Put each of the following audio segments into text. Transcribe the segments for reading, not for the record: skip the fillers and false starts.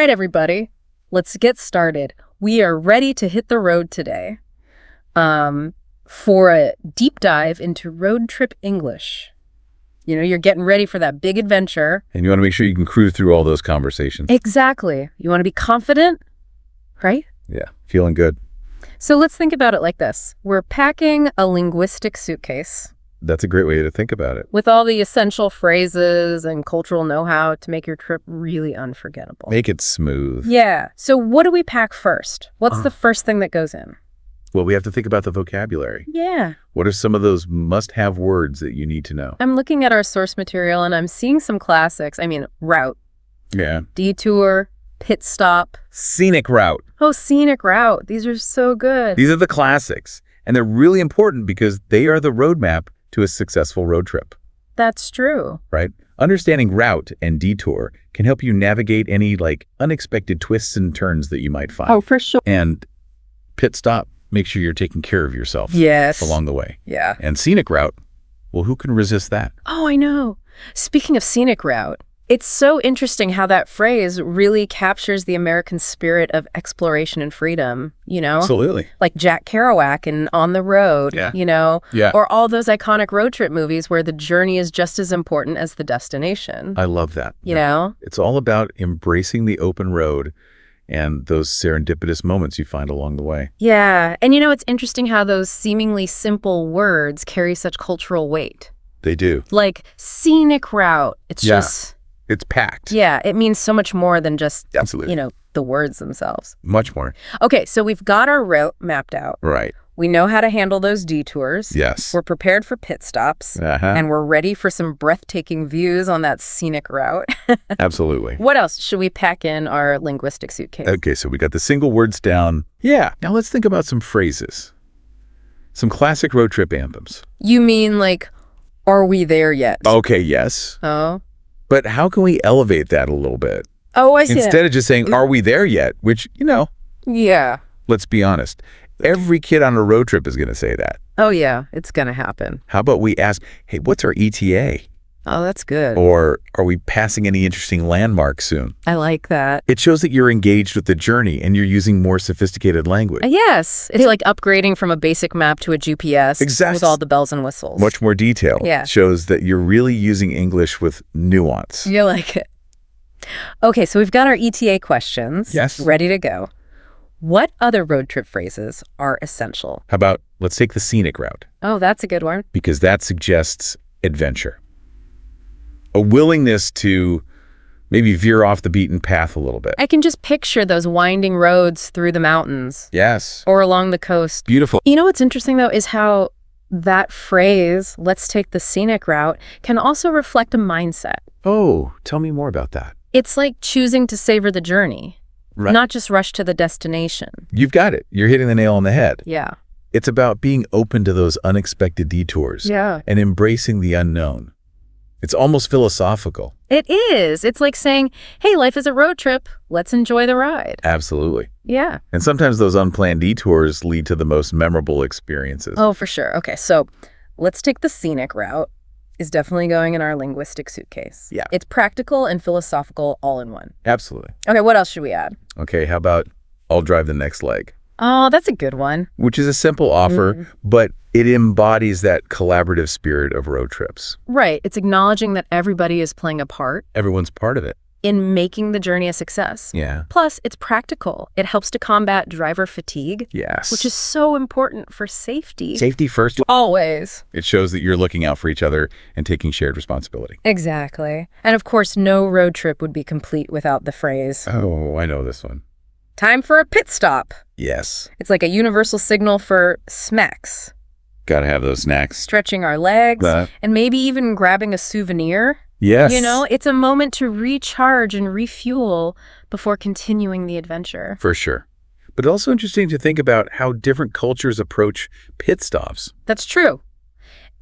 right, everybody, let's get started. We are ready to hit the road today for a deep dive into road trip English. You know, you're getting ready for that big adventure. And you want to make sure you can cruise through all those conversations. Exactly. You want to be confident, right? Yeah, feeling good. So let's think about it like this. We're packing a linguistic suitcase That's a great way to think about it. with all the essential phrases and cultural know-how to make your trip really unforgettable. Make it smooth. Yeah. So what do we pack first? What's the first thing that goes in? Well, we have to think about the vocabulary. Yeah. What are some of those must-have words that you need to know? I'm looking at our source material and I'm seeing some classics. I mean, route, Yeah. detour, pit stop. Scenic route. Oh, scenic route. These are so good. These are the classics. And they're really important because they are the roadmap to a successful road trip, That's true. right? Understanding route and detour can help you navigate any unexpected twists and turns that you might find. Oh, for sure. And pit stop, make sure you're taking care of yourself Yes. along the way. Yeah. And scenic route, well, who can resist that? Oh, I know. Speaking of scenic route, it's so interesting how that phrase really captures the American spirit of exploration and freedom, you know? Absolutely. Like Jack Kerouac in On the Road, Yeah. you know? Yeah. Or all those iconic road trip movies where the journey is just as important as the destination, I love that. you know? It's all about embracing the open road and those serendipitous moments you find along the way. Yeah. And you know, it's interesting how those seemingly simple words carry such cultural weight. They do. Like scenic route. It's Yeah. just, It's packed. yeah, it means so much more than just, Absolutely. you know, the words themselves. Much more. Okay, so we've got our route mapped out. Right. We know how to handle those detours. Yes. We're prepared for pit stops. Uh-huh. And we're ready for some breathtaking views on that scenic route. Absolutely. What else should we pack in our linguistic suitcase? Okay, so we got the single words down. Yeah. Now let's think about some phrases. Some classic road trip anthems. You mean like, are we there yet? Okay, yes. Oh. But how can we elevate that a little bit? Oh, I see. Instead of just saying, are we there yet? Which, Yeah. let's be honest. Every kid on a road trip is going to say that. Oh, yeah. It's going to happen. How about we ask, hey, what's our ETA? Oh, that's good. Or are we passing any interesting landmarks soon? I like that. It shows that you're engaged with the journey and you're using more sophisticated language. Yes. It's like upgrading from a basic map to a GPS Exactly. with all the bells and whistles. Much more detail. Yeah. Shows that you're really using English with nuance. You like it. Okay, so we've got our ETA questions. Yes. Ready to go. What other road trip phrases are essential? How about let's take the scenic route, Oh, that's a good one. because that suggests adventure. A willingness to maybe veer off the beaten path a little bit. I can just picture those winding roads through the mountains Yes. or along the coast. Beautiful. You know what's interesting, though, is how that phrase, let's take the scenic route, can also reflect a mindset. Oh, tell me more about that. It's like choosing to savor the journey, Right. not just rush to the destination. You've got it. You're hitting the nail on the head. Yeah. It's about being open to those unexpected detours Yeah. and embracing the unknown. It's almost philosophical. It is. It's like saying, hey, life is a road trip. Let's enjoy the ride. Absolutely. Yeah. And sometimes those unplanned detours lead to the most memorable experiences. Oh, for sure. Okay, so let's take the scenic route. Is definitely going in our linguistic suitcase. Yeah. It's practical and philosophical all in one. Absolutely. Okay, what else should we add? Okay, how about I'll drive the next leg? Oh, that's a good one. Which is a simple offer, but it embodies that collaborative spirit of road trips. Right. It's acknowledging that everybody is playing a part Everyone's part of it. in making the journey a success. Yeah. Plus, it's practical. It helps to combat driver fatigue, Yes. which is so important for safety. safety first. Always. It shows that you're looking out for each other and taking shared responsibility. Exactly. And of course, no road trip would be complete without the phrase, Oh, I know this one. time for a pit stop. Yes. It's like a universal signal for smacks, Gotta have those snacks. stretching our legs, That- and maybe even grabbing a souvenir. Yes. You know, it's a moment to recharge and refuel before continuing the adventure. For sure. But also interesting to think about how different cultures approach pit stops. That's true.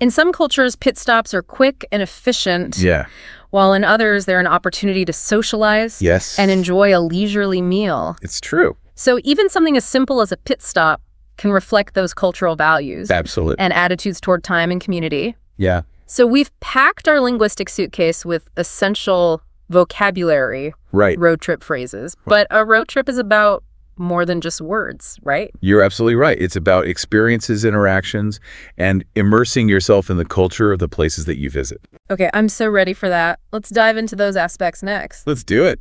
In some cultures, pit stops are quick and efficient, Yeah. while in others, they're an opportunity to socialize Yes. and enjoy a leisurely meal. It's true. So even something as simple as a pit stop can reflect those cultural values Absolutely. and attitudes toward time and community. Yeah. So we've packed our linguistic suitcase with essential vocabulary Right. road trip phrases. But a road trip is about more than just words, right? You're absolutely right. It's about experiences, interactions, and immersing yourself in the culture of the places that you visit. Okay, I'm so ready for that. Let's dive into those aspects next. Let's do it.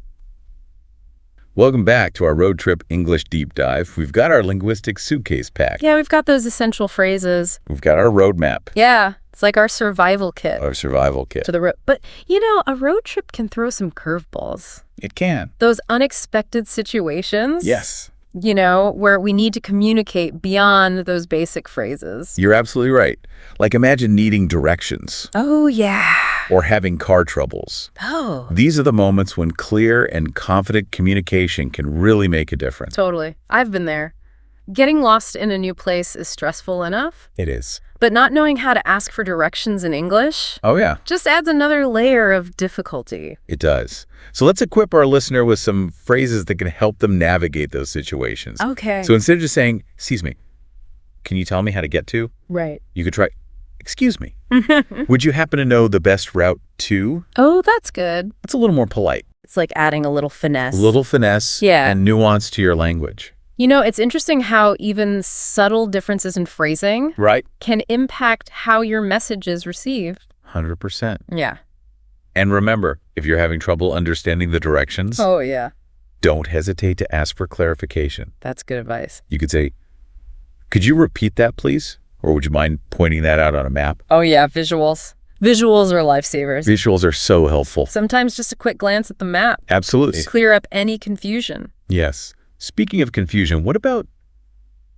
Welcome back to our road trip English deep dive. We've got our linguistic suitcase packed. Yeah, we've got those essential phrases. We've got our roadmap, Yeah, it's like our survival kit our survival kit. to the road. But, a road trip can throw some curveballs. It can. Those unexpected situations. Yes. Where we need to communicate beyond those basic phrases. You're absolutely right. Like imagine needing directions Oh, yeah. or having car troubles. Oh, These are the moments when clear and confident communication can really make a difference. totally. I've been there. Getting lost in a new place is stressful enough, It is. but not knowing how to ask for directions in English Oh, yeah, just adds another layer of difficulty. it does. So let's equip our listener with some phrases that can help them navigate those situations. Okay. So instead of just saying, excuse me, can you tell me how to get to? Right. You could try, excuse me, would you happen to know the best route to? Oh, that's good. That's a little more polite. It's like adding a little finesse. A little finesse Yeah. and nuance to your language. It's interesting how even subtle differences in phrasing Right? can impact how your message is received. 100%. Yeah. And remember, if you're having trouble understanding the directions, Oh, yeah. don't hesitate to ask for clarification. That's good advice. You could say, could you repeat that, please? Or would you mind pointing that out on a map? Oh, yeah, visuals. Visuals are lifesavers. Visuals are so helpful. Sometimes just a quick glance at the map Absolutely. clear up any confusion. Yes. Speaking of confusion, what about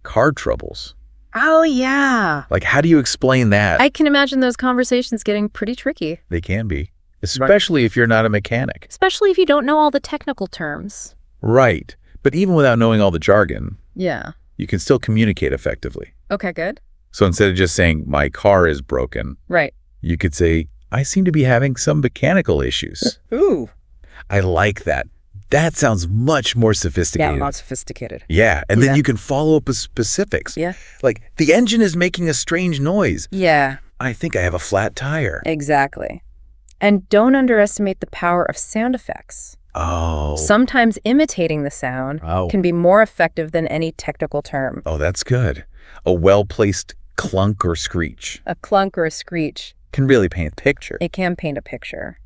car troubles? Oh, yeah. Like, how do you explain that? I can imagine those conversations getting pretty tricky, They can be, especially if you're not a mechanic. especially if you don't know all the technical terms. Right. But even without knowing all the jargon, Yeah. you can still communicate effectively. Okay, good. So instead of just saying, my car is broken, Right. you could say, I seem to be having some mechanical issues. Ooh. I like that. That sounds much more Yeah, sophisticated. not sophisticated. Yeah, and Yeah. then you can follow up with specifics. Yeah. Like, the engine is making a strange noise. Yeah, I think I have a flat tire. exactly. And don't underestimate the power of sound effects. Oh. Sometimes imitating the sound Oh. can be more effective than any technical term. Oh, that's good. A well-placed clunk or screech A clunk or a screech, can really paint a picture. it can paint a picture.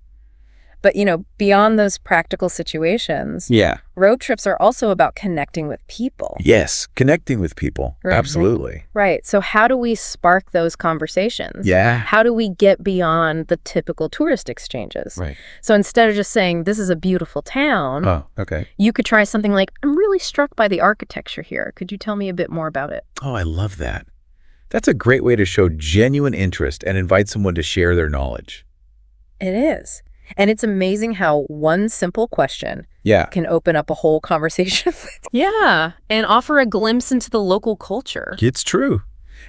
But, beyond those practical situations, Yeah. road trips are also about connecting with people. Yes, connecting with people. Right. Absolutely. Right. So how do we spark those conversations? Yeah. How do we get beyond the typical tourist exchanges? Right. So instead of just saying, this is a beautiful town, Oh, okay. you could try something like, I'm really struck by the architecture here. Could you tell me a bit more about it? Oh, I love that. That's a great way to show genuine interest and invite someone to share their knowledge. It is. And it's amazing how one simple question Yeah. can open up a whole conversation. Yeah, and offer a glimpse into the local culture. It's true.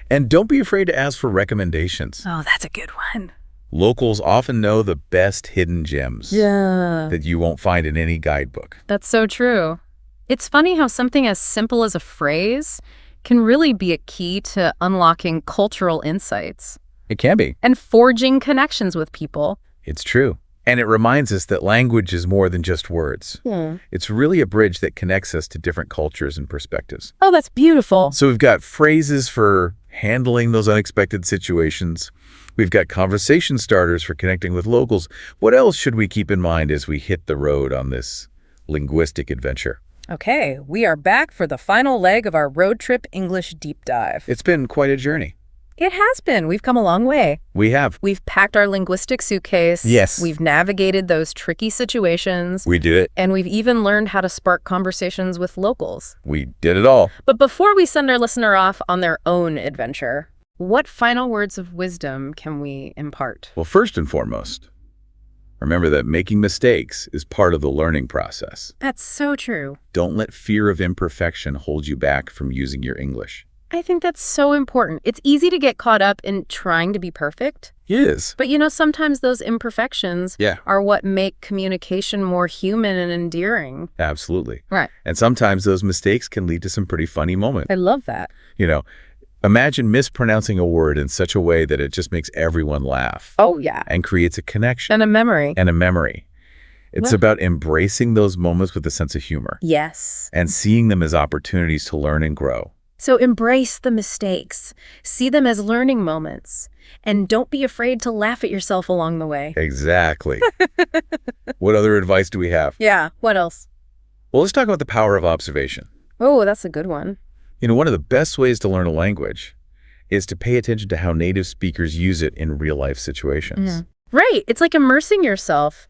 And don't be afraid to ask for recommendations. Oh, that's a good one. Locals often know the best hidden gems Yeah. that you won't find in any guidebook. That's so true. It's funny how something as simple as a phrase can really be a key to unlocking cultural insights It can be. and forging connections with people. It's true. And it reminds us that language is more than just words. It's really a bridge that connects us to different cultures and perspectives. Oh, that's beautiful. So we've got phrases for handling those unexpected situations. We've got conversation starters for connecting with locals. What else should we keep in mind as we hit the road on this linguistic adventure? Okay, we are back for the final leg of our road trip English deep dive. It's been quite a journey. It has been. We've come a long way. We have. We've packed our linguistic suitcase. Yes. We've navigated those tricky situations. We did it. And we've even learned how to spark conversations with locals. We did it all. But before we send our listener off on their own adventure, what final words of wisdom can we impart? Well, first and foremost, remember that making mistakes is part of the learning process. That's so true. Don't let fear of imperfection hold you back from using your English. I think that's so important. It's easy to get caught up in trying to be perfect. It is. But sometimes those imperfections Yeah. are what make communication more human and endearing. Absolutely. Right. And sometimes those mistakes can lead to some pretty funny moments. I love that. Imagine mispronouncing a word in such a way that it just makes everyone laugh Oh, yeah. and creates a connection And a memory. and a memory. It's Well- about embracing those moments with a sense of humor Yes. and seeing them as opportunities to learn and grow. So embrace the mistakes. See them as learning moments. And don't be afraid to laugh at yourself along the way. Exactly. What other advice do we have? Yeah. What else? Well, let's talk about the power of observation. Oh, that's a good one. One of the best ways to learn a language is to pay attention to how native speakers use it in real-life situations. Right. It's like immersing yourself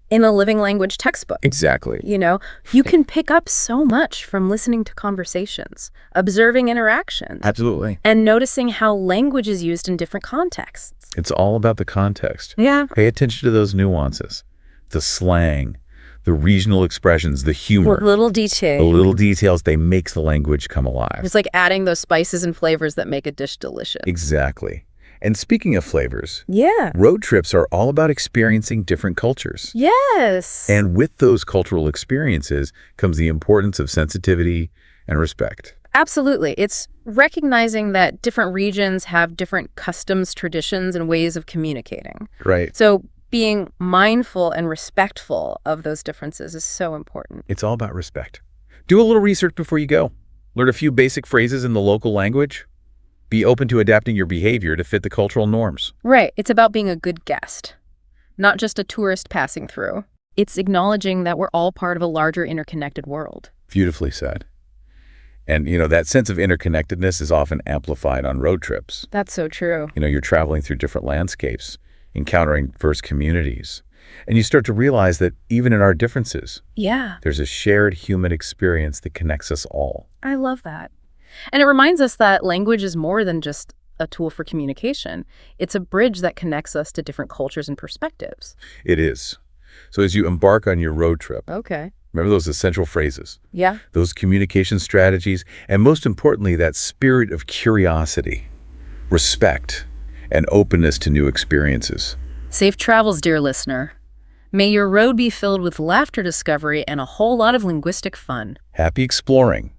in a living language textbook. Exactly. You can pick up so much from listening to conversations, observing interactions, Absolutely. and noticing how language is used in different contexts. It's all about the context. Yeah. Pay attention to those nuances, the slang, the regional expressions, the humor, Little the detail. little details. They make the language come alive. It's like adding those spices and flavors that make a dish delicious. Exactly. And speaking of flavors, Yeah. road trips are all about experiencing different cultures. Yes. And with those cultural experiences comes the importance of sensitivity and respect. Absolutely. It's recognizing that different regions have different customs, traditions, and ways of communicating. Right. So being mindful and respectful of those differences is so important. It's all about respect. Do a little research before you go. Learn a few basic phrases in the local language. Be open to adapting your behavior to fit the cultural norms. Right. It's about being a good guest, not just a tourist passing through. It's acknowledging that we're all part of a larger interconnected world. Beautifully said. And, that sense of interconnectedness is often amplified on road trips. That's so true. You're traveling through different landscapes, encountering diverse communities, and you start to realize that even in our differences, Yeah, there's a shared human experience that connects us all. I love that. And it reminds us that language is more than just a tool for communication. It's a bridge that connects us to different cultures and perspectives. It is. So as you embark on your road trip, Okay. remember those essential phrases, Yeah. those communication strategies, and most importantly, that spirit of curiosity, respect, and openness to new experiences. Safe travels, dear listener. May your road be filled with laughter discovery and a whole lot of linguistic fun. Happy exploring.